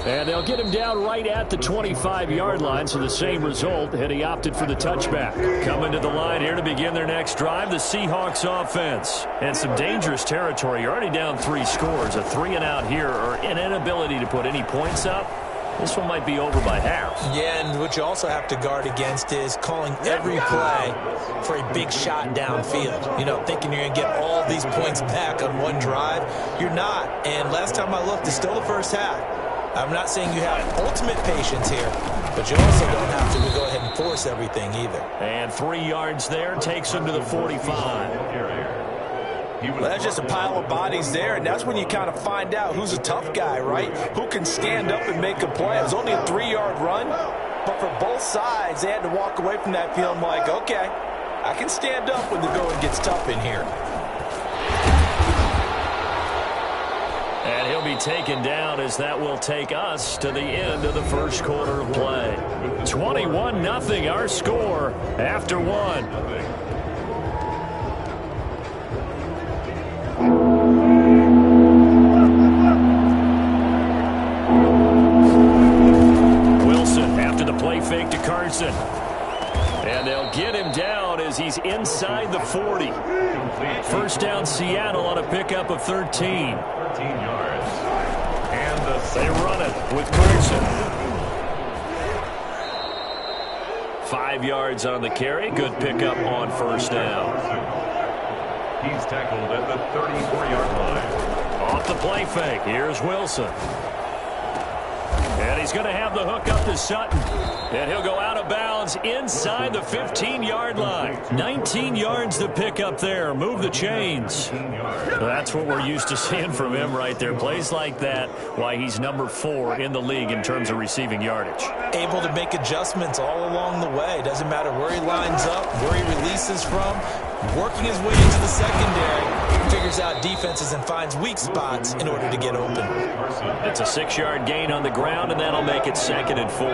And they'll get him down right at the 25-yard line, so the same result, and he opted for the touchback. Coming to the line here to begin their next drive, the Seahawks offense. And some dangerous territory. You're already down 3 scores. A 3-and-out here, or an inability to put any points up. This one might be over by half. Yeah, and what you also have to guard against is calling every play for a big shot downfield. You know, thinking you're going to get all these points back on one drive. You're not. And last time I looked, it's still the first half. I'm not saying you have ultimate patience here, but you also don't have to go ahead and force everything either. And 3 yards there takes him to the 45. Well, that's just a pile of bodies there, and that's when you kind of find out who's a tough guy, right? Who can stand up and make a play. It was only a 3-yard run, but for both sides, they had to walk away from that feeling like, okay, I can stand up when the going gets tough in here. And he'll be taken down as that will take us to the end of the first quarter of play. 21-0 our score after 1. Fake to Carson. And they'll get him down as he's inside the 40. First down Seattle on a pickup of 13. 13 yards. And they run it with Carson. 5 yards on the carry. Good pickup on first down. He's tackled at the 34-yard line. Off the play fake. Here's Wilson. And he's going to have the hook up to Sutton. And he'll go out of bounds inside the 15-yard line. 19 yards to pick up there. Move the chains. That's what we're used to seeing from him right there. Plays like that, why he's number 4 in the league in terms of receiving yardage. Able to make adjustments all along the way. Doesn't matter where he lines up, where he releases from. Working his way into the secondary, figures out defenses and finds weak spots in order to get open. It's a 6-yard gain on the ground, and that'll make it 2nd and 4.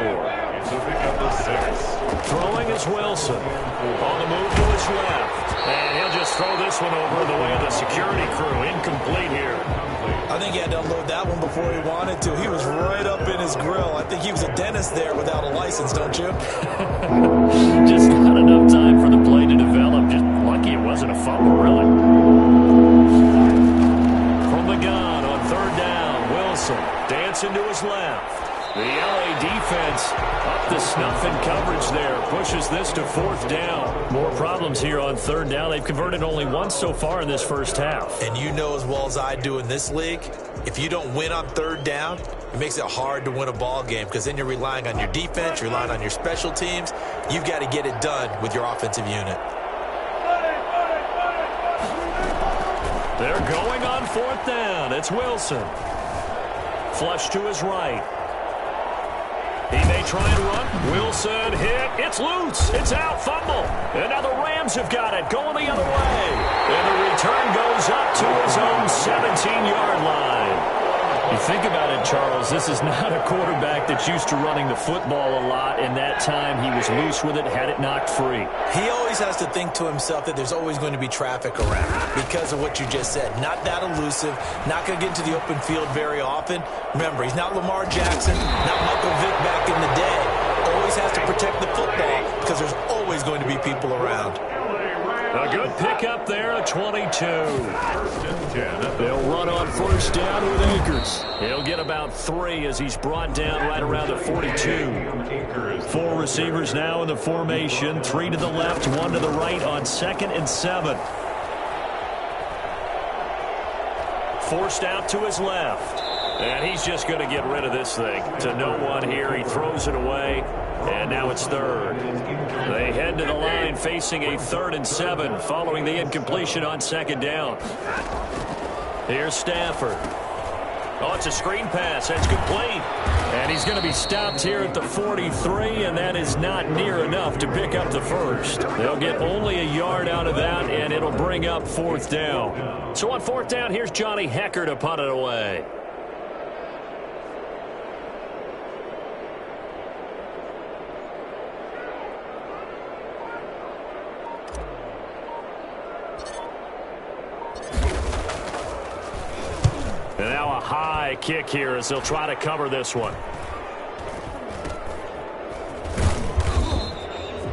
Throwing is Wilson. On the move to his left. And he'll just throw this one over the way of the security crew. Incomplete here. I think he had to unload that one before he wanted to. He was right up in his grill. I think he was a dentist there without a license, don't you? Just not enough time for the play to develop. Just lucky it wasn't a fumble, really. From the gun on 3rd down, Wilson dancing to his left. The LA defense up the snuff in coverage there. Pushes this to 4th down. More problems here on 3rd down. They've converted only once so far in this first half. And you know as well as I do in this league, if you don't win on 3rd down, it makes it hard to win a ball game because then you're relying on your defense, you're relying on your special teams. You've got to get it done with your offensive unit. They're going on 4th down. It's Wilson. Flush to his right. He may try and run. Wilson hit. It's loose. It's out. Fumble. And now the Rams have got it. Going the other way. And the return goes up to his own 17-yard line. You think about it, Charles, this is not a quarterback that's used to running the football a lot, and that time he was loose with it, had it knocked free. He always has to think to himself that there's always going to be traffic around because of what you just said. Not that elusive, not going to get into the open field very often. Remember, he's not Lamar Jackson, not Michael Vick back in the day. Always has to protect the football because there's always going to be people around. A good pickup there, a 22. They'll run on 1st down with Akers. He'll get about 3 as he's brought down right around the 42. 4 receivers now in the formation. 3 to the left, 1 to the right on 2nd and 7. Forced out to his left. And he's just going to get rid of this thing. To no one here. He throws it away. And now it's 3rd. They head to the line facing a 3rd and 7 following the incompletion on 2nd down. Here's Stafford. Oh, it's a screen pass. That's complete. And he's going to be stopped here at the 43, and that is not near enough to pick up the first. They'll get only a yard out of that, and it'll bring up 4th down. So on 4th down, here's Johnny Hekker to punt it away. And now a high try a kick here as they'll try to cover this one.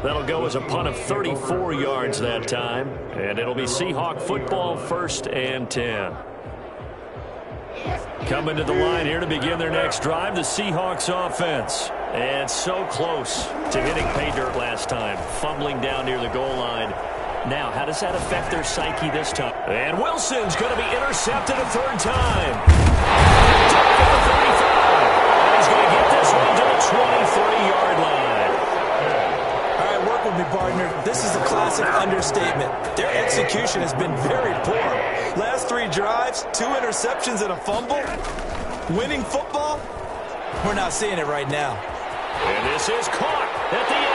That'll go as a punt of 34 yards that time. And it'll be Seahawk football, 1st and 10. Coming to the line here to begin their next drive, the Seahawks offense. And so close to hitting pay dirt last time, fumbling down near the goal line. Now, how does that affect their psyche this time? And Wilson's going to be intercepted a 3rd time. At the 35. And he's going to get this one to the 23-yard line. All right, work with me, partner. This is a classic understatement. Their execution has been very poor. Last 3 drives, 2 interceptions and a fumble. Winning football? We're not seeing it right now. And this is caught at the 8.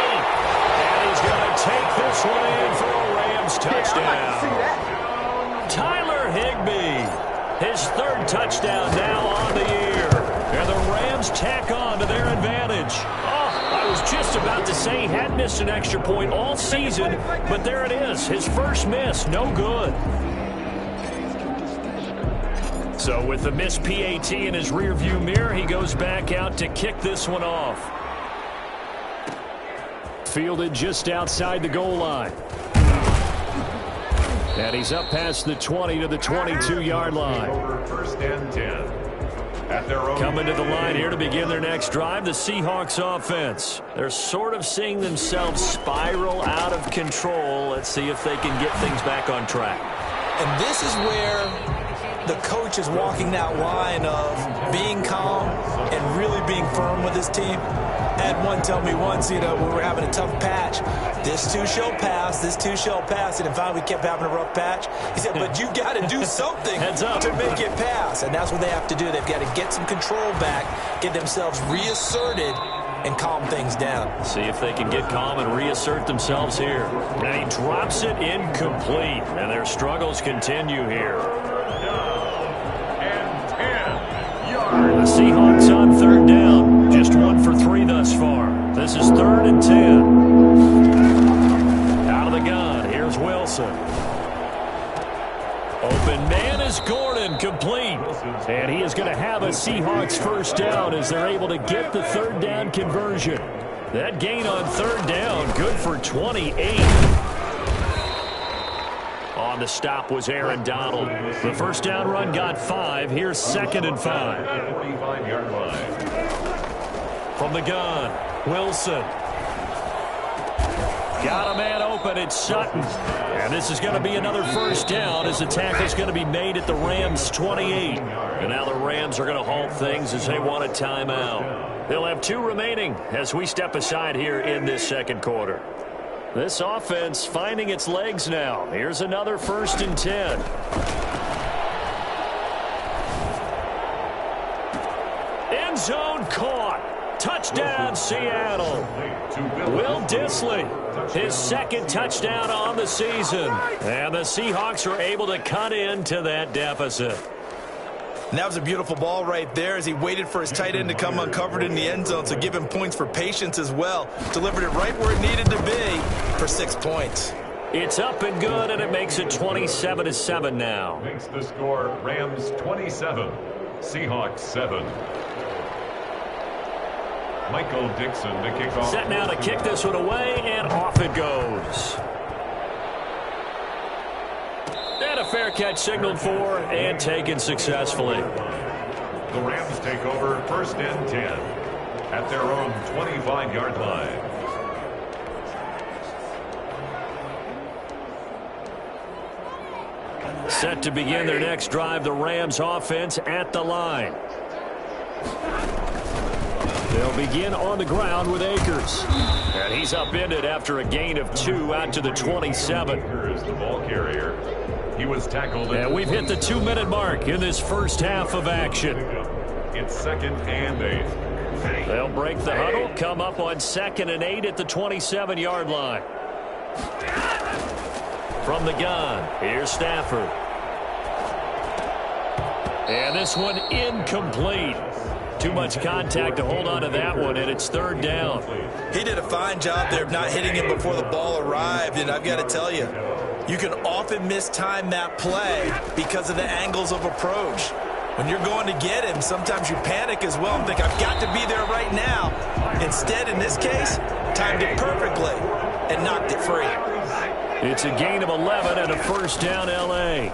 And he's going to take this one in for a Rams touchdown. Tyler Higbee, his 3rd touchdown now on the year. And the Rams tack on to their advantage. I was just about to say he hadn't missed an extra point all season, but there it is. His first miss, no good. So with the missed PAT in his rearview mirror, he goes back out to kick this one off. Fielded just outside the goal line. And he's up past the 20 to the 22-yard line. 1st and 10. Coming to the line here to begin their next drive, the Seahawks offense. They're sort of seeing themselves spiral out of control. Let's see if they can get things back on track. And this is where the coach is walking that line of being calm and really being firm with his team. I had one tell me once, we were having a tough patch. This too shall pass, this too shall pass. And finally we kept having a rough patch. He said, but you got to do something to make it pass. And that's what they have to do. They've got to get some control back, get themselves reasserted, and calm things down. See if they can get calm and reassert themselves here. And he drops it incomplete. And their struggles continue here. And 10 yards. The Seahawks on 3rd down. Just 1 for 3 thus far. This is 3rd and 10. Out of the gun. Here's Wilson. Open man is Gordon, complete. And he is going to have a Seahawks 1st down as they're able to get the 3rd down conversion. That gain on 3rd down, good for 28. On the stop was Aaron Donald. The 1st down run got 5. Here's 2nd and 5. 45-yard line. From the gun, Wilson. Got a man open, it's Sutton. And this is going to be another 1st down as the tackle's going to be made at the Rams' 28. And now the Rams are going to halt things as they want a timeout. They'll have 2 remaining as we step aside here in this 2nd quarter. This offense finding its legs now. Here's another 1st and 10. End zone caught. Touchdown, Seattle. Will Dissly, his 2nd touchdown on the season. And the Seahawks are able to cut into that deficit. And that was a beautiful ball right there as he waited for his tight end to come uncovered in the end zone, so give him points for patience as well. Delivered it right where it needed to be for 6 points. It's up and good, and it makes it 27-7 now. Makes the score Rams 27, Seahawks 7. Michael Dixon to kick off. Set now to kick this one away, and off it goes. And a fair catch signaled for and taken successfully. The Rams take over 1st and 10 at their own 25-yard line. Set to begin their next drive, the Rams offense at the line. They'll begin on the ground with Akers. And he's upended after a gain of 2 out to the 27. Here's the ball carrier. He was tackled. And we've hit the 2-minute mark in this first half of action. It's 2nd and 8. They'll break the huddle, come up on 2nd and 8 at the 27-yard line. From the gun, here's Stafford. And this one incomplete. Too much contact to hold on to that one, and it's 3rd down. He did a fine job there of not hitting him before the ball arrived, and I've got to tell you, you can often mistime that play because of the angles of approach. When you're going to get him, sometimes you panic as well and think, I've got to be there right now. Instead, in this case, timed it perfectly and knocked it free. It's a gain of 11 and a first down, L.A.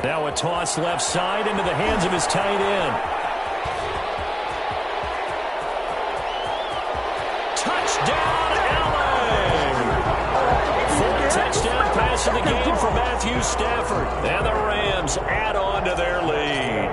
Now a toss left side into the hands of his tight end. Touchdown, L.A. Fourth touchdown pass of the game for Matthew Stafford. And the Rams add on to their lead.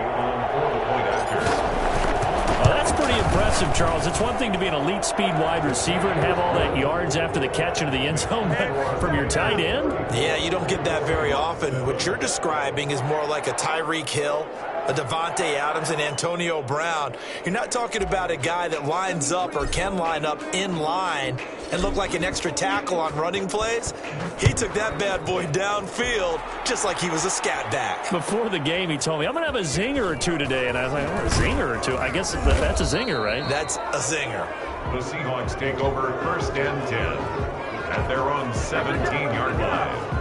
That's pretty impressive, Charles. It's one thing to be an elite speed wide receiver and have all that yards after the catch into the end zone, but from your tight end? Yeah, you don't get that very often. What you're describing is more like a Tyreek Hill, a Devontae Adams, and Antonio Brown. You're not talking about a guy that lines up or can line up in line and look like an extra tackle on running plays. He took that bad boy downfield just like he was a scat back. Before the game, he told me, I'm going to have a zinger or two today. And I was like, oh, a zinger or two? I guess that's a zinger, right? That's a zinger. The Seahawks take over first and 10 at their own 17-yard line.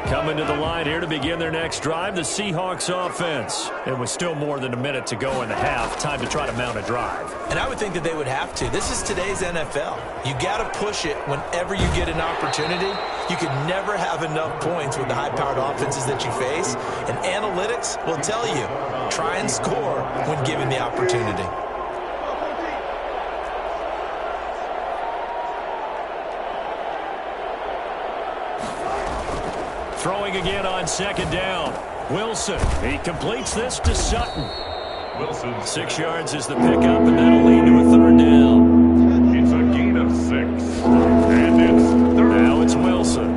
Coming to the line here to begin their next drive, the Seahawks offense. And with still more than a minute to go in the half, time to try to mount a drive. And I would think that they would have to. This is today's NFL. You got to push it whenever you get an opportunity. You can never have enough points with the high-powered offenses that you face. And analytics will tell you, try and score when given the opportunity. Throwing again on second down. Wilson, he completes this to Sutton. Wilson. 6 yards is the pickup, and that'll lead to a third down. It's a gain of 6. And it's third. Now it's Wilson.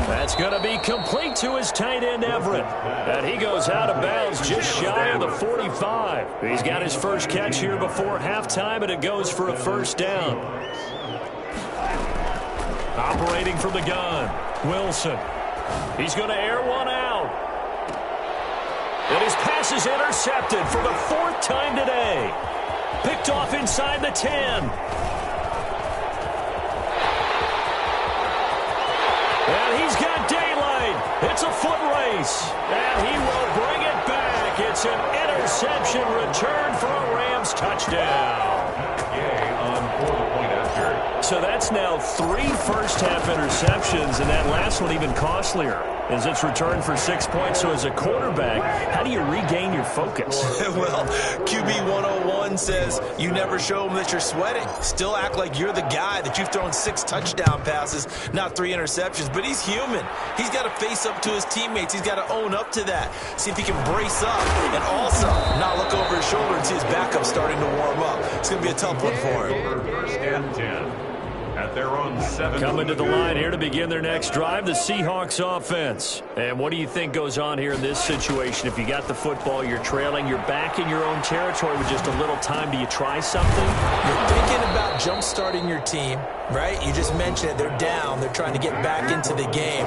That's going to be complete to his tight end, Everett. And he goes out of bounds just shy of the 45. He's got his first catch here before halftime, and it goes for a first down. Operating from the gun, Wilson. He's going to air one out. And his pass is intercepted for the 4th time today. Picked off inside the 10. And he's got daylight. It's a foot race. And he will bring it back. It's an interception return for a Rams touchdown. Yay on for the point after. So that's now 3 first-half interceptions, and that last one even costlier as it's returned for 6 points. So as a quarterback, how do you regain your focus? Well, QB 101 says you never show them that you're sweating. Still act like you're the guy, that you've thrown 6 touchdown passes, not 3 interceptions. But he's human. He's got to face up to his teammates. He's got to own up to that. See if he can brace up and also not look over his shoulder and see his backup starting to warm up. It's going to be a tough one for him. First and 10 at their own 7. Coming to the line here to begin their next drive, the Seahawks offense. And what do you think goes on here in this situation? If you got the football, you're trailing, you're back in your own territory with just a little time. Do you try something? You're thinking about jump-starting your team, right? You just mentioned it. They're down. They're trying to get back into the game.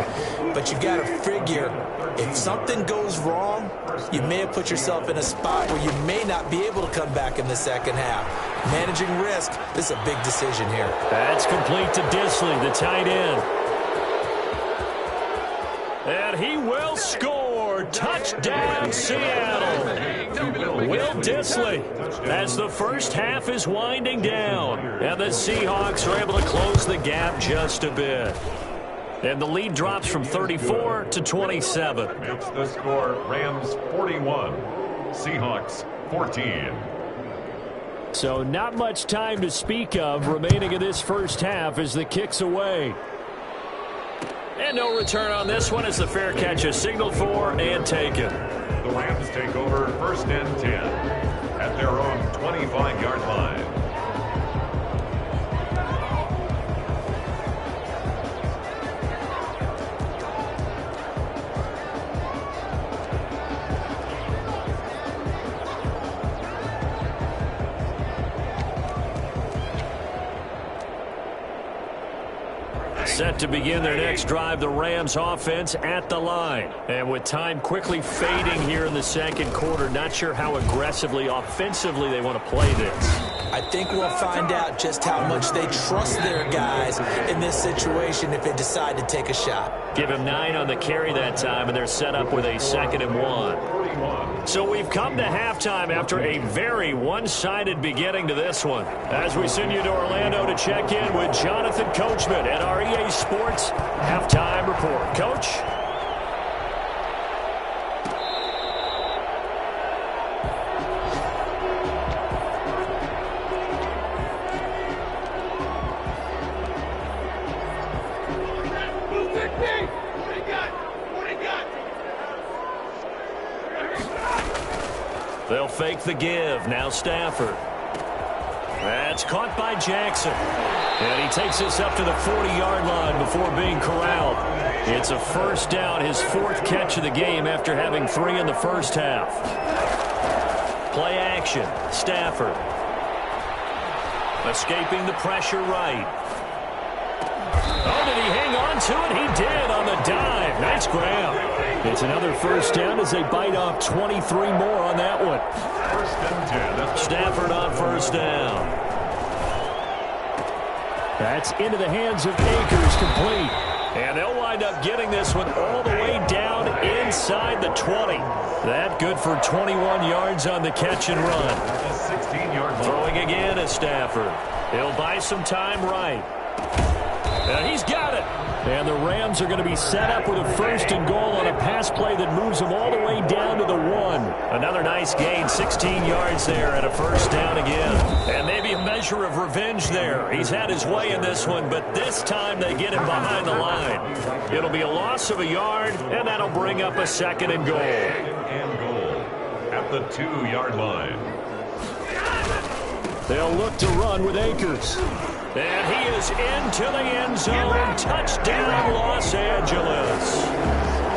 But you've got to figure, if something goes wrong, you may have put yourself in a spot where you may not be able to come back in the second half. Managing risk, this is a big decision here. That's complete to Dissly, the tight end. And he will score. Touchdown, Seattle. Will Dissly, as the first half is winding down. And the Seahawks are able to close the gap just a bit. And the lead drops from 34 to 27. Makes the score Rams 41, Seahawks 14. So not much time to speak of remaining in this first half as the kick's away. And no return on this one as the fair catch is signaled for and taken. The Rams take over first and 10 at their own 25-yard line. Set to begin their next drive, the Rams offense at the line. And with time quickly fading here in the second quarter, not sure how aggressively, offensively they want to play this. I think we'll find out just how much they trust their guys in this situation if they decide to take a shot. Give him 9 on the carry that time, and they're set up with a 2nd and 1. So we've come to halftime after a very one-sided beginning to this one. As we send you to Orlando to check in with Jonathan Coachman at our EA Sports Halftime Report. Coach? They'll fake the give. Now Stafford. That's caught by Jackson. And he takes this up to the 40-yard line before being corralled. It's a first down, his 4th catch of the game after having 3 in the first half. Play action. Stafford. Escaping the pressure right. Oh, did he hang on to it? He did on the dive. Nice grab. It's another first down as they bite off 23 more on that one. 1st and 10. Stafford on first down. That's into the hands of Akers, complete. And they'll wind up getting this one all the way down inside the 20. That good for 21 yards on the catch and run. 16-yard line. Throwing again is Stafford. He'll buy some time right. And he's got it. And the Rams are going to be set up with a 1st and goal on a pass play that moves them all the way down to the 1. Another nice gain, 16 yards there and a first down again. And maybe a measure of revenge there. He's had his way in this one, but this time they get him behind the line. It'll be a loss of a yard, and that'll bring up a 2nd and goal. 2nd and goal at the 2-yard line. They'll look to run with Akers. And he is into the end zone. Touchdown, Los Angeles.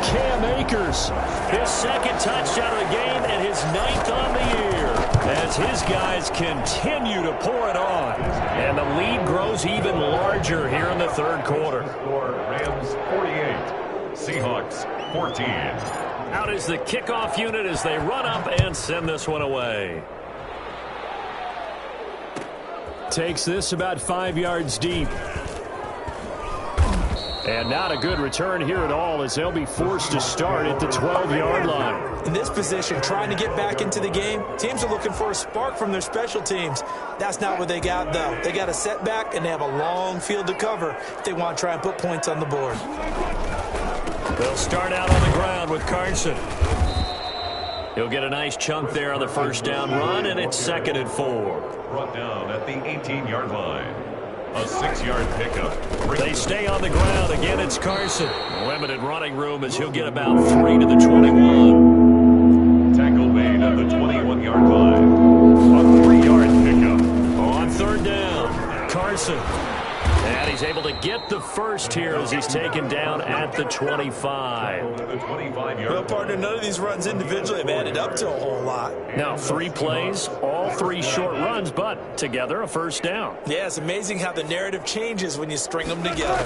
Cam Akers, his 2nd touchdown of the game and his 9th on the year. As his guys continue to pour it on. And the lead grows even larger here in the 3rd quarter. Rams 48, Seahawks 14. Out is the kickoff unit as they run up and send this one away. Takes this about 5 yards deep. And not a good return here at all as they'll be forced to start at the 12-yard line. In this position, trying to get back into the game, teams are looking for a spark from their special teams. That's not what they got, though. They got a setback, and they have a long field to cover if they want to try and put points on the board. They'll start out on the ground with Carson. He'll get a nice chunk there on the first down run, and it's 2nd and 4. Brought down at the 18-yard line. A 6-yard pickup. They stay on the ground. Again, it's Carson. Limited running room as he'll get about 3 to the 21. Tackle made at the 21-yard line. A 3-yard pickup. On 3rd down, Carson. And he's able to get the first here as he's taken down at the 25. The 25-yard. Well, partner, none of these runs individually have added up to a whole lot. Now, 3 plays, all 3 short runs, but together a first down. Yeah, it's amazing how the narrative changes when you string them together.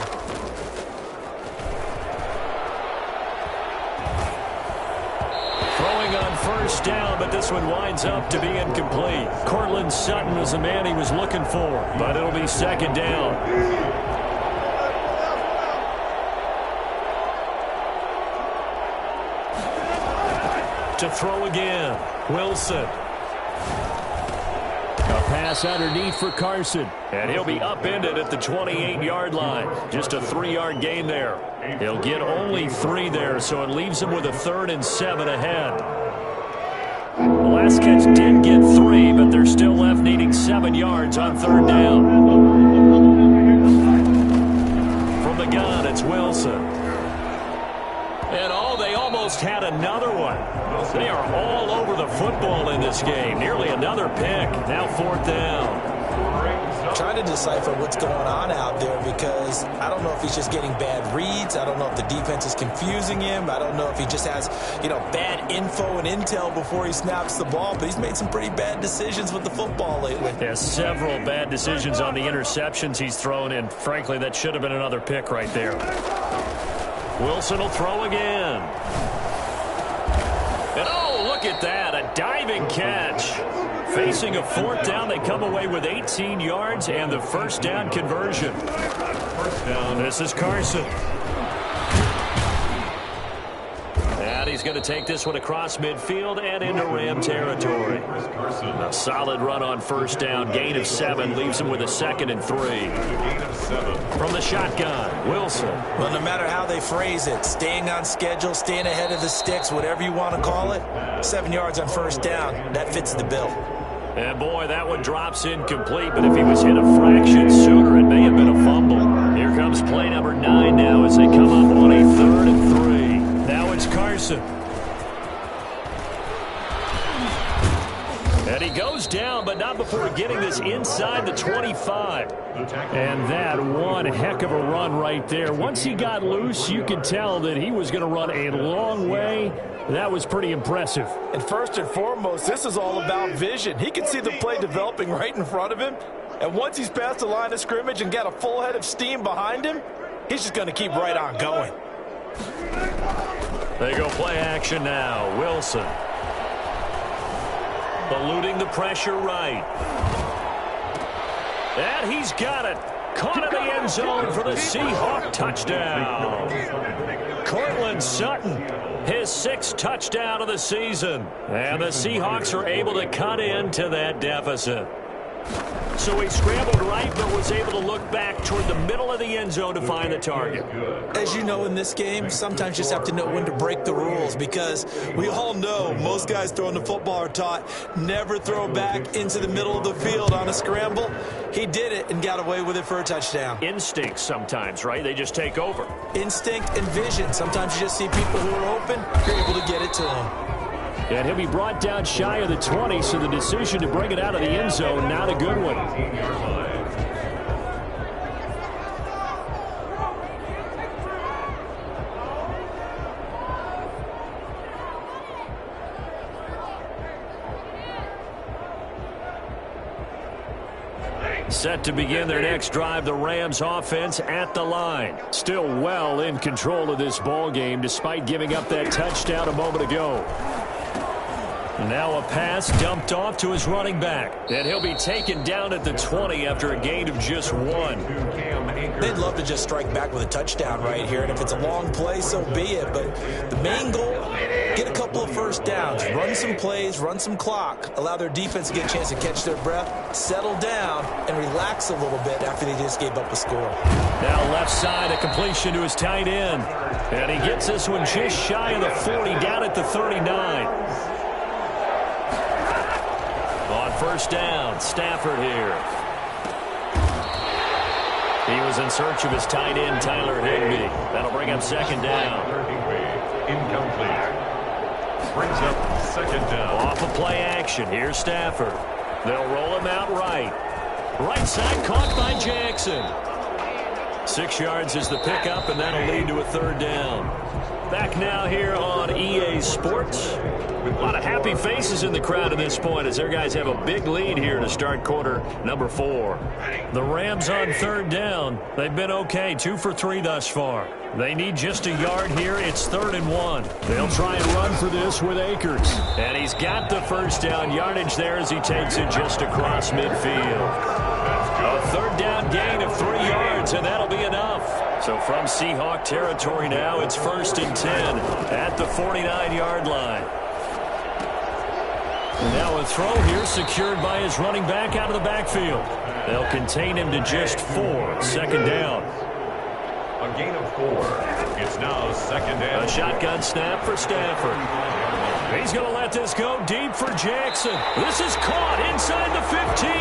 Throwing on first down, but this one winds up to be incomplete. Cortland Sutton was the man he was looking for, but it'll be 2nd down. To throw again, Wilson. A pass underneath for Carson. And he'll be upended at the 28-yard line. Just a 3-yard gain there. He'll get only 3 there, so it leaves him with a 3rd and 7 ahead. The last catch did get 3, but they're still left needing 7 yards on 3rd down. From the gun, it's Wilson. And they almost had another one. They are all over the football in this game. Nearly another pick. Now 4th down. Trying to decipher what's going on out there because I don't know if he's just getting bad reads. I don't know if the defense is confusing him. I don't know if he just has, bad info and intel before he snaps the ball. But he's made some pretty bad decisions with the football lately. Yeah, several bad decisions on the interceptions he's thrown in. Frankly, that should have been another pick right there. Wilson will throw again. And oh, look at that, a diving catch. Facing a fourth down, they come away with 18 yards and the first down conversion. First down. This is Carson. And he's going to take this one across midfield and into Ram territory. A solid run on first down. Gain of 7 leaves him with a 2nd and 3. Gain of 7. From the shotgun, Wilson. Well, no matter how they phrase it, staying on schedule, staying ahead of the sticks, whatever you want to call it, 7 yards on first down, that fits the bill. And boy, that one drops incomplete, but if he was hit a fraction sooner, it may have been a fumble. Here comes play number 9 now as they come up on a 3rd and 3. Now it's Carson. And he goes down, but not before getting this inside the 25. And that one heck of a run right there. Once he got loose, you could tell that he was going to run a long way. That was pretty impressive. And first and foremost, this is all about vision. He can see the play developing right in front of him. And once he's past the line of scrimmage and got a full head of steam behind him, he's just going to keep right on going. They go play action now. Wilson. Eluding the pressure right. And he's got it. Caught in the end zone for the Seahawk touchdown. Courtland Sutton, his 6th touchdown of the season. And the Seahawks are able to cut into that deficit. So he scrambled right, but was able to look back toward the middle of the end zone to find the target. As you know, in this game, sometimes you just have to know when to break the rules, because we all know most guys throwing the football are taught never throw back into the middle of the field on a scramble. He did it and got away with it for a touchdown. Instinct sometimes, right? They just take over. Instinct and vision. Sometimes you just see people who are open, you're able to get it to them. And he'll be brought down shy of the 20, so the decision to bring it out of the end zone, not a good one. Set to begin their next drive, the Rams offense at the line. Still well in control of this ball game despite giving up that touchdown a moment ago. Now a pass dumped off to his running back. And he'll be taken down at the 20 after a gain of just 1. They'd love to just strike back with a touchdown right here. And if it's a long play, so be it. But the main goal, get a couple of first downs. Run some plays, run some clock. Allow their defense to get a chance to catch their breath, settle down, and relax a little bit after they just gave up a score. Now left side, a completion to his tight end. And he gets this one just shy of the 40, down at the 39. On first down, Stafford here. He was in search of his tight end, Tyler Higbee. That'll bring up 2nd down. Incomplete. Brings up 2nd down. Off of play action. Here's Stafford. They'll roll him out right. Right side caught by Jackson. 6 yards is the pickup, and that'll lead to a 3rd down. Back now here on EA Sports. A lot of happy faces in the crowd at this point as their guys have a big lead here to start quarter number 4. The Rams on 3rd down. They've been okay, 2 for 3 thus far. They need just a yard here. It's 3rd and 1. They'll try and run for this with Akers. And he's got the first down yardage there as he takes it just across midfield. A 3rd down gain of 3 yards, and that'll be enough. So from Seahawk territory now, it's 1st and 10 at the 49-yard line. Now a throw here secured by his running back out of the backfield. They'll contain him to just 4. 2nd down. A gain of 4. It's now 2nd down. A shotgun snap for Stafford. He's going to let this go deep for Jackson. This is caught inside the 15.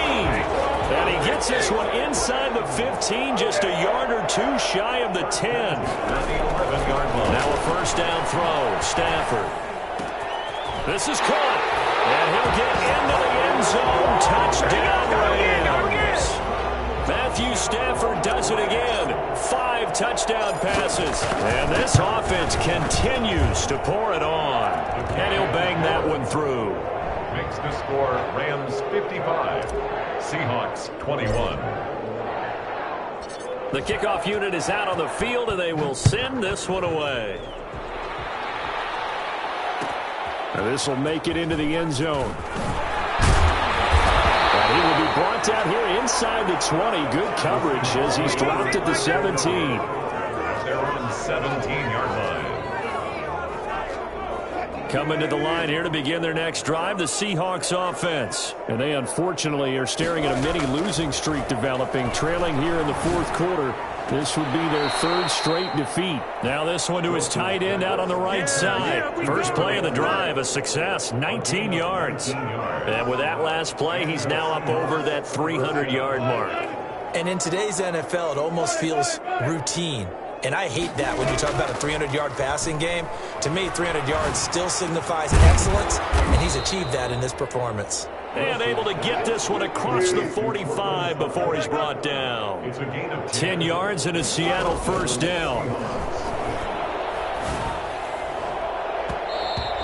And he gets this one inside the 15, just a yard or 2 shy of the 10. Now a first down throw. Stafford. This is caught. And he'll get into the end zone. Touchdown Rams. Matthew Stafford does it again. 5 touchdown passes. And this offense continues to pour it on. And he'll bang that one through. Makes the score Rams 55, Seahawks 21. The kickoff unit is out on the field, and they will send this one away. And this will make it into the end zone. And he will be brought down here inside the 20. Good coverage as he's dropped at the 17. They're on 17-yard line. Coming to the line here to begin their next drive, the Seahawks offense. And they unfortunately are staring at a mini losing streak developing, trailing here in the fourth quarter. This would be their third straight defeat. Now this one to his tight end out on the right side. First play of the drive, a success, 19 yards. And with that last play, he's now up over that 300-yard mark. And in today's NFL, it almost feels routine. And I hate that when you talk about a 300-yard passing game. To me, 300 yards still signifies excellence, and he's achieved that in this performance. And able to get this one across the 45 before he's brought down. 10 yards and a Seattle first down.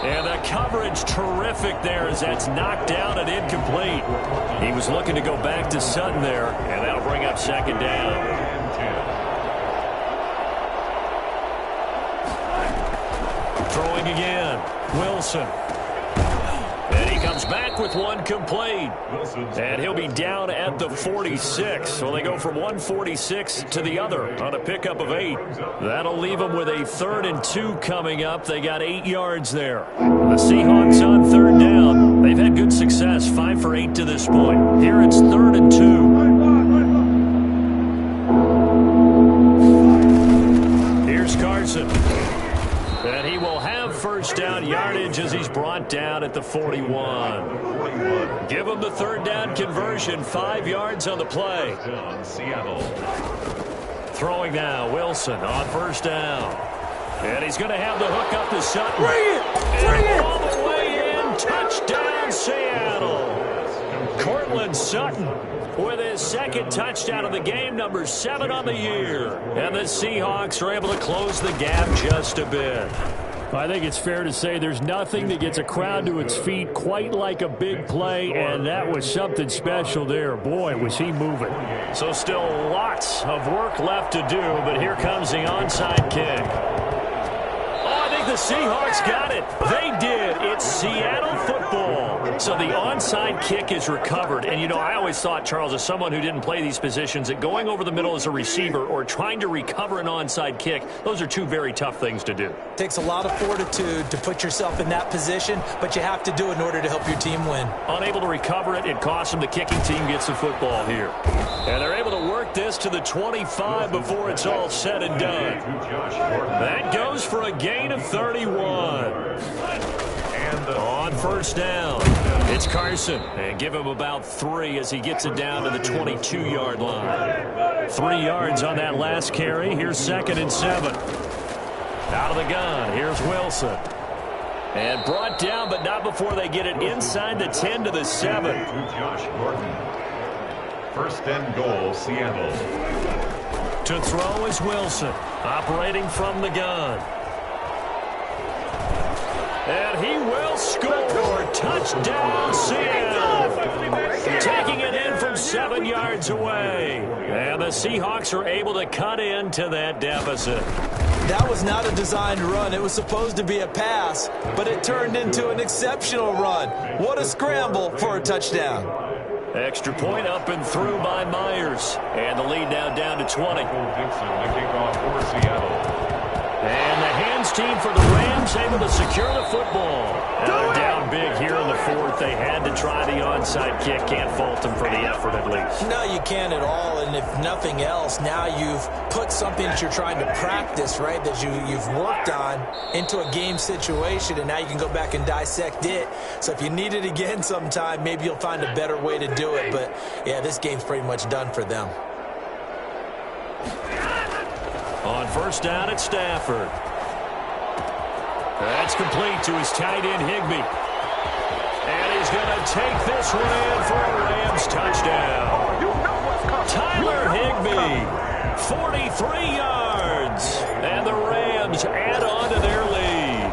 And the coverage terrific there as that's knocked down and incomplete. He was looking to go back to Sutton there, and that'll bring up second down. Throwing again, Wilson. And he comes back with one complete. And he'll be down at the 46. So they go from 146 to the other on a pickup of 8. That'll leave them with a 3rd and 2 coming up. They got 8 yards there. The Seahawks on 3rd down. They've had good success, 5 for 8 to this point. Here it's 3rd and 2. Here's Carson. And he will have first down yardage as he's brought down at the 41. Give him the 3rd down conversion, 5 yards on the play. Throwing now, Wilson on first down. And he's going to have the hook up to Sutton. Bring it! All the way in, touchdown Seattle. Courtland Sutton with his 2nd touchdown of the game, number 7 on the year. And the Seahawks are able to close the gap just a bit. I think it's fair to say there's nothing that gets a crowd to its feet quite like a big play, and that was something special there. Boy, was he moving. So still lots of work left to do, but here comes the onside kick. I think the Seahawks got it. They did. It's Seattle football. So the onside kick is recovered. And, you know, I always thought, Charles, as someone who didn't play these positions, that going over the middle as a receiver or trying to recover an onside kick, those are 2 very tough things to do. It takes a lot of fortitude to put yourself in that position, but you have to do it in order to help your team win. Unable to recover it, it costs them. The kicking team gets the football here. And they're able to work this to the 25 before it's all said and done. That goes for a gain of 31. And on first down, it's Carson. And give him about 3 as he gets it down to the 22-yard line. 3 yards on that last carry. Here's 2nd and 7. Out of the gun, here's Wilson. And brought down, but not before they get it inside the 10 to the 7. Josh Gordon. 1st and goal, Seattle. To throw is Wilson, operating from the gun. And he will score. Touchdown, Seattle. Taking it in from 7 yards away. And the Seahawks are able to cut into that deficit. That was not a designed run. It was supposed to be a pass, but it turned into an exceptional run. What a scramble for a touchdown. Extra point up and through by Myers. And the lead now down to 20. Dixon, the kickoff for Seattle. And the hands team for the Rams able to secure the football. Now they're down big here in the 4th. They had to try the onside kick. Can't fault them for the effort at least. No, you can't at all. And if nothing else, now you've put something that you're trying to practice, right, that you've worked on into a game situation, and now you can go back and dissect it. So if you need it again sometime, maybe you'll find a better way to do it. But, yeah, this game's pretty much done for them. On first down, it's Stafford. That's complete to his tight end, Higbee. And he's going to take this one in for a Rams touchdown. Tyler Higbee, 43 yards. And the Rams add on to their lead.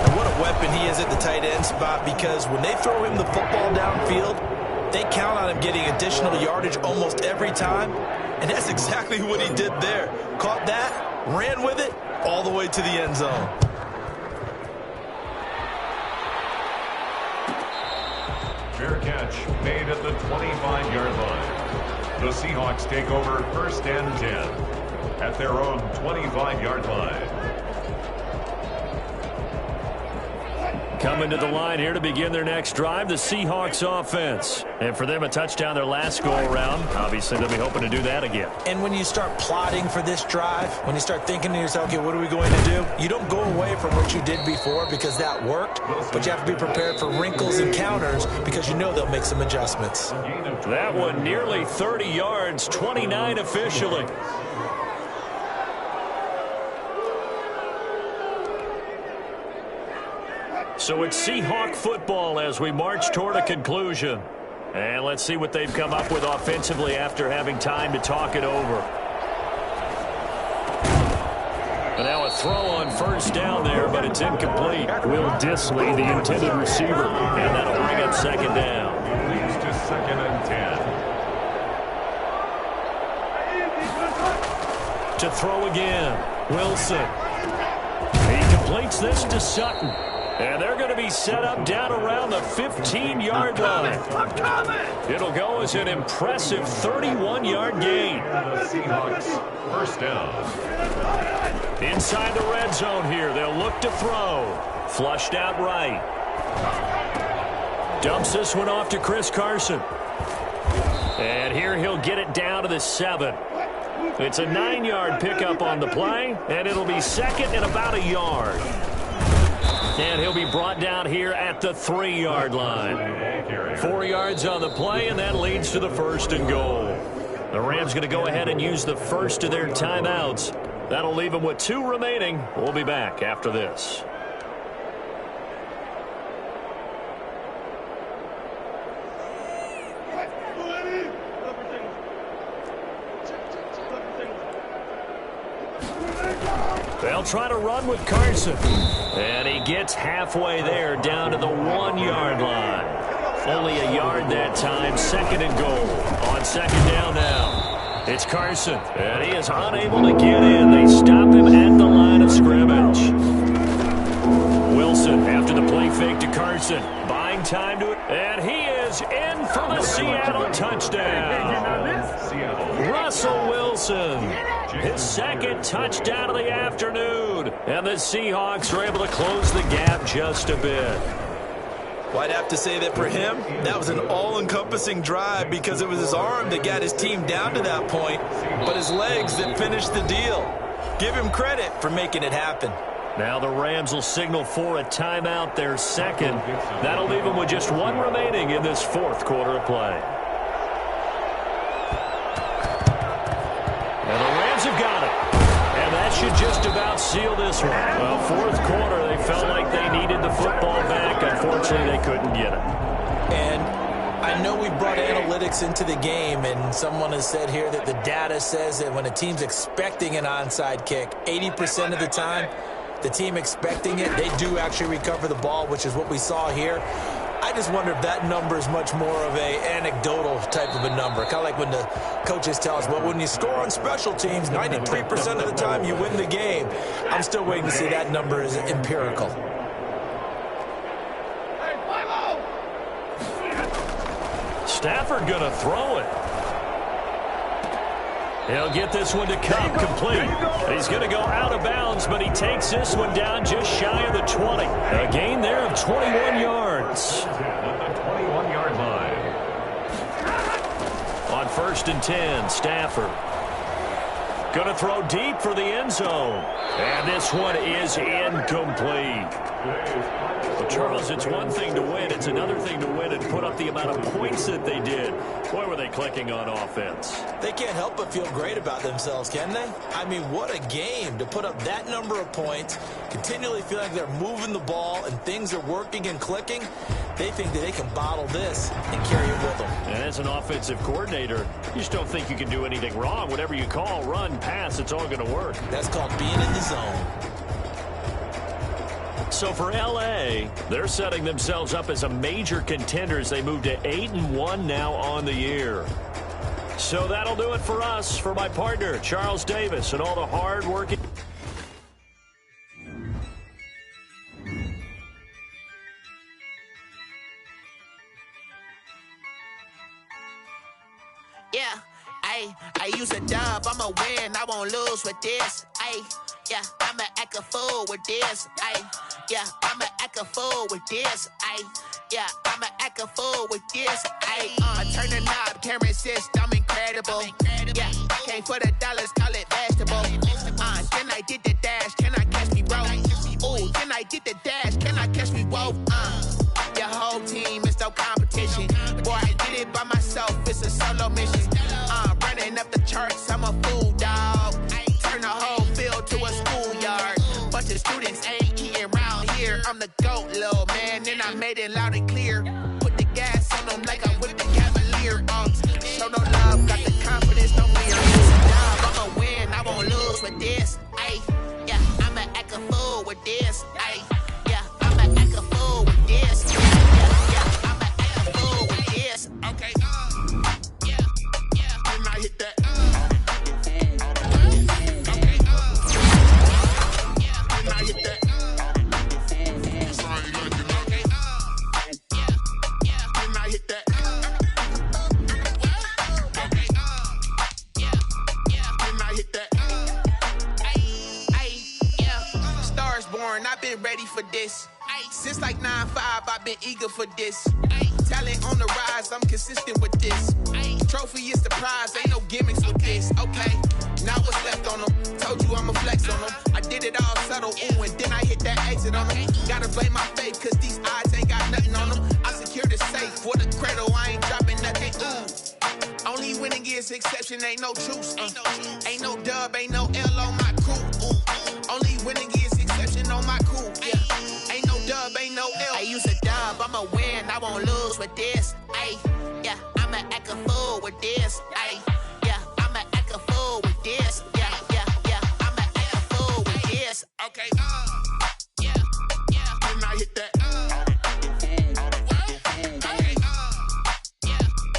And what a weapon he is at the tight end spot, because when they throw him the football downfield, they count on him getting additional yardage almost every time. And that's exactly what he did there. Caught that, ran with it, all the way to the end zone. Fair catch made at the 25-yard line. The Seahawks take over 1st and 10 at their own 25-yard line. Coming to the line here to begin their next drive, the Seahawks offense. And for them, a touchdown their last go-around. Obviously, they'll be hoping to do that again. And when you start plotting for this drive, when you start thinking to yourself, okay, what are we going to do? You don't go away from what you did before because that worked, but you have to be prepared for wrinkles and counters because you know they'll make some adjustments. That one nearly 30 yards, 29 officially. So it's Seahawk football as we march toward a conclusion. And let's see what they've come up with offensively after having time to talk it over. But now a throw on 1st down there, but it's incomplete. Will Dissly, the intended receiver, and that'll bring up 2nd down. Leads to 2nd and 10. To throw again, Wilson. He completes this to Sutton. And they're going to be set up down around the 15-yard line. It'll go as an impressive 31-yard gain. The Seahawks 1st down. Inside the red zone here, they'll look to throw. Flushed out right. Dumps this one off to Chris Carson. And here he'll get it down to the 7. It's a 9-yard pickup on the play, and it'll be 2nd and about a yard. And he'll be brought down here at the 3-yard line. 4 yards on the play, and that leads to the 1st and goal. The Rams going to go ahead and use the first of their timeouts. That'll leave them with 2 remaining. We'll be back after this. They'll try to run with Carson. And he gets halfway there down to the 1-yard line. Only a yard that time. 2nd and goal. On 2nd down now. It's Carson. And he is unable to get in. They stop him at the line of scrimmage. Wilson after the play fake to Carson. Buying time to it. And he is in for the Seattle touchdown. Russell Wilson. His 2nd touchdown of the afternoon. And the Seahawks are able to close the gap just a bit. Well, I'd have to say that for him, that was an all-encompassing drive because it was his arm that got his team down to that point, but his legs that finished the deal. Give him credit for making it happen. Now the Rams will signal for a timeout, their 2nd. That'll leave them with just 1 remaining in this 4th quarter of play. And the Rams have got it. And that should just about seal this one. Well, 4th quarter, they felt like they needed the football back. Unfortunately, they couldn't get it. And I know we brought analytics into the game, and someone has said here that the data says that when a team's expecting an onside kick, 80% of the time, the team expecting it, they do actually recover the ball, which is what we saw here. I just wonder if that number is much more of a anecdotal type of a number. Kind of like when the coaches tell us, well, when you score on special teams, 93% of the time you win the game. I'm still waiting to see that number is empirical. Stafford going to throw it. He'll get this one to Kupp complete. He's going to go out of bounds, but he takes this one down just shy of the 20. A gain there of 21 yards. At the 21-yard line. On 1st and 10, Stafford. Going to throw deep for the end zone. And this one is incomplete. Well, Charles, it's one thing to win. It's another thing to win and put up the amount of points that they did. Boy, were they clicking on offense. They can't help but feel great about themselves, can they? I mean, what a game to put up that number of points, continually feel like they're moving the ball and things are working and clicking. They think that they can bottle this and carry it with them. And as an offensive coordinator, you just don't think you can do anything wrong. Whatever you call, run, pass, it's all going to work. That's called being in the zone. So for L.A., they're setting themselves up as a major contender as they move to 8-1 now on the year. So that'll do it for us. For my partner, Charles Davis, and all the hard-working Yeah, I use a dub, I'ma win, I won't lose with this. Yeah, I'ma act a fool with this. Yeah, I'ma act a fool with this. Yeah, I'ma act a fool with this. I turn the knob, can't resist, I'm incredible. Yeah, came for the dollars, call it vegetable. Then I did the dash, can I catch me, bro? Ooh, then I did the dash, can I catch me, whoa? Your whole team is no competition. Boy, I did it by myself, it's a solo mission. Running up the charts, I'm a fool, dog. Turn the whole field to a schoolyard. Bunch of students ain't eating around here. I'm the GOAT, little man, and I made it loud and clear. Put the gas on them like I'm with the Cavalier. Show no love, got the confidence, no fear. I'ma win, I won't lose with this. Yeah, I'ma act a fool with this. Yeah, I'ma act a fool with this. Yeah, I'ma act a fool with this. Okay. Yeah. Then I hit that. I've been ready for this. Since like 9-5, I've been eager for this. Talent on the rise, I'm consistent with this. Trophy is the prize, ain't no gimmicks with this. Okay, now what's left on them? Told you I'ma flex on them. I did it all subtle, ooh, and then I hit that exit on them. Gotta blame my faith, cause these odds ain't got nothing on them. I secured the safe for the cradle, I ain't dropping nothing, ooh. Only winning is exception, ain't no truce. Ain't no dub, ain't no L on my crew. Ooh. Only winning is exception on my crew. Yeah. Ain't no dub, ain't no L. I use a dub, I'ma win, I won't lose with this. Yeah, I'ma act a fool with this. Yeah, I'ma act a fool with this. Yeah, I'ma act a fool with this. Okay. Yeah. Then I hit that. Okay.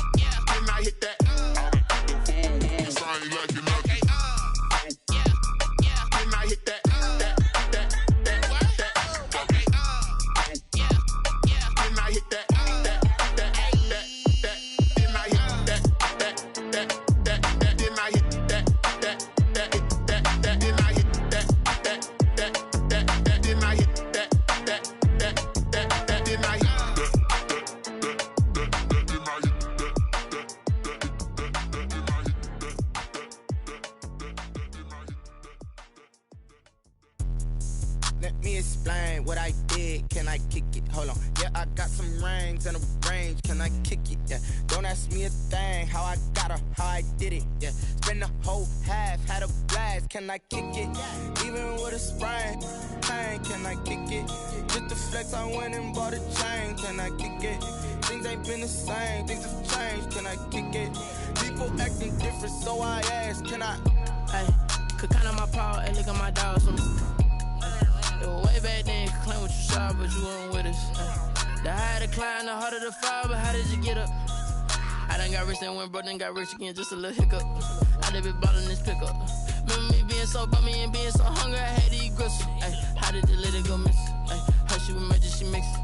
Yeah. Then I hit that. Let me explain what I did. Can I kick it? Hold on. Yeah, I got some rings and a range. Can I kick it? Yeah. Don't ask me a thing. How I got her, how I did it. Yeah. Spend the whole half, had a blast. Can I kick it? Even with a sprain, pain. Can I kick it? Just to flex, I went and bought a chain. Can I kick it? Things ain't been the same. Things have changed. Can I kick it? People acting different, so I ask. Can I? Hey, could count on my power and look at my dogs. Way back then, could claim what you saw, but you weren't with us. The higher the climb, the harder the fall, but how did you get up? I done got rich and went broke, then got rich again, just a little hiccup. I done been ballin' this pickup. Remember me being so bummy and being so hungry, I had to eat gristle. How did the lady go miss? Her she was major, she mixed.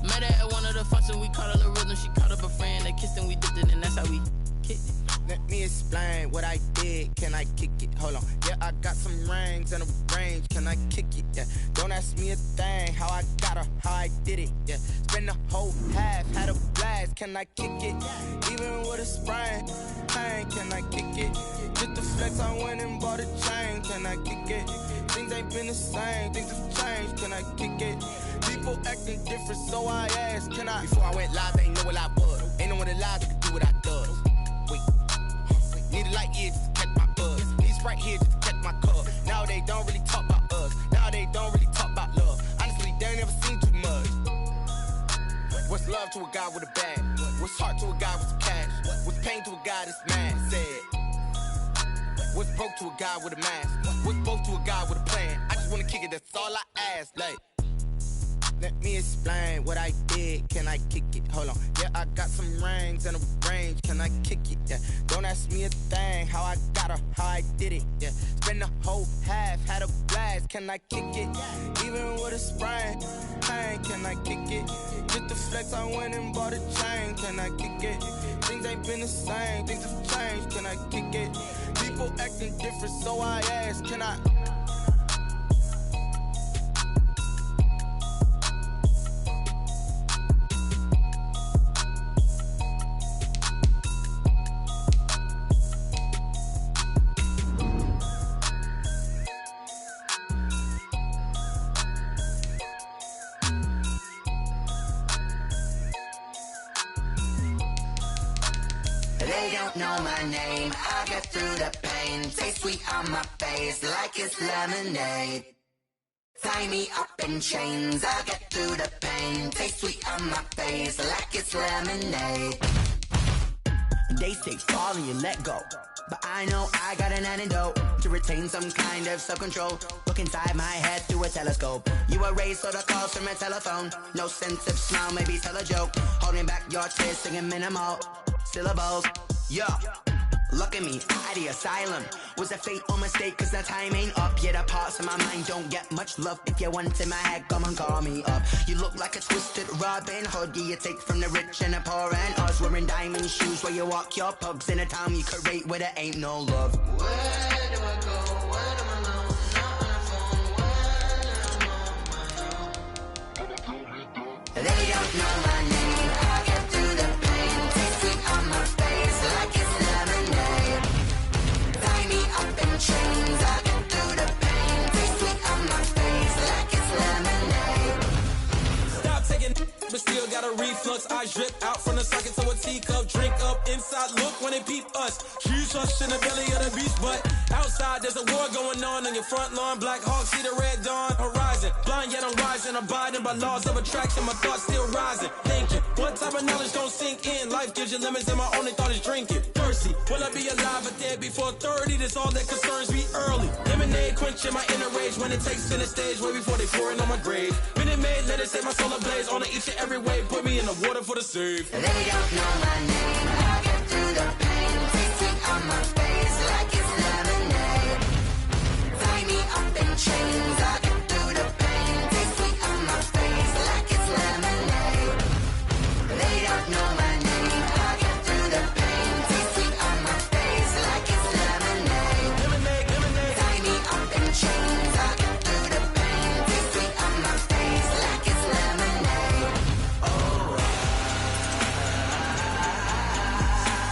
Met her at one of the functions, we caught a little rhythm. She caught up a friend, they kissed and we dipped it, and that's how we kicked it. Let me explain what I did. Can I kick it? Hold on. Yeah, I got some rings and a range. Can I kick it? Yeah. Don't ask me a thing. How I got her, how I did it. Yeah. Spend the whole half, had a blast. Can I kick it? Even with a sprain, pain. Can I kick it? Just to flex, I went and bought a chain. Can I kick it? Things ain't been the same. Things have changed. Can I kick it? People acting different, so I asked. Can I? Before I went live, they ain't know what I was. Ain't no one alive that could do what I does. Wait. Need a light here just to catch my buzz. Need Sprite here just to catch my cup. Now they don't really talk about us. Now they don't really talk about love. Honestly, they ain't never seen too much. What's love to a guy with a bag? What's heart to a guy with some cash? What's pain to a guy that's mad? Said. What's broke to a guy with a mask? What's broke to a guy with a plan? I just wanna kick it, that's all I ask. Like, let me explain what I did. Can I kick it? Hold on. Yeah, I got some rings and a range. Can I kick it? Yeah. Don't ask me a thing. How I got her, how I did it. Yeah. Spend the whole half, had a blast. Can I kick it? Even with a sprain, pain. Can I kick it? Just to flex, I went and bought a chain. Can I kick it? Things ain't been the same, things have changed. Can I kick it? People acting different, so I ask, can I? They don't know my name, I get through the pain. Taste sweet on my face like it's lemonade. Tie me up in chains, I get through the pain. Taste sweet on my face like it's lemonade. They say fall and you let go, but I know I got an antidote to retain some kind of self-control. Look inside my head through a telescope. You erase all the calls from a telephone. No sense of smile, maybe tell a joke. Holding back your tears, singing minimal syllables. Yo, look at me, at the asylum. Was a fate or mistake, cause the time ain't up. Yet the parts of my mind don't get much love. If you want in my head, come and call me up. You look like a twisted Robin Hood. You take from the rich and the poor and us. Wearing diamond shoes where you walk your pugs. In a town you could rate where there ain't no love. Where do I go? Where am I alone? Not on the phone. When I'm on my own. They don't know my name. I get through the pain. Taste sweet on my face like it's lemonade. Tie me up in chains. I get through the pain. Taste sweet on my face like it's lemonade. Stop taking, but still got a reflux. I drip out from the socket to a teacup. Drink up inside. Look when they peep us. Huge rush in the belly of the beast, but outside there's a war going on your front lawn. Black Hawk see the red dawn horizon. Blind yet I'm rising, abiding by laws of attraction. My thoughts still rising. Thinking, what type of knowledge don't sink in? Life gives you limits, and my only thought is drinking. Thirsty, will I be alive or dead before 30? That's all that concerns me early. Lemonade quenching my inner rage when it takes center stage, way before they pour it on my grave. Minute Maid, let it set my soul ablaze. On each and every way, put me in the water for the save. They don't know my name. I get through the pain. Taste sweet on my face.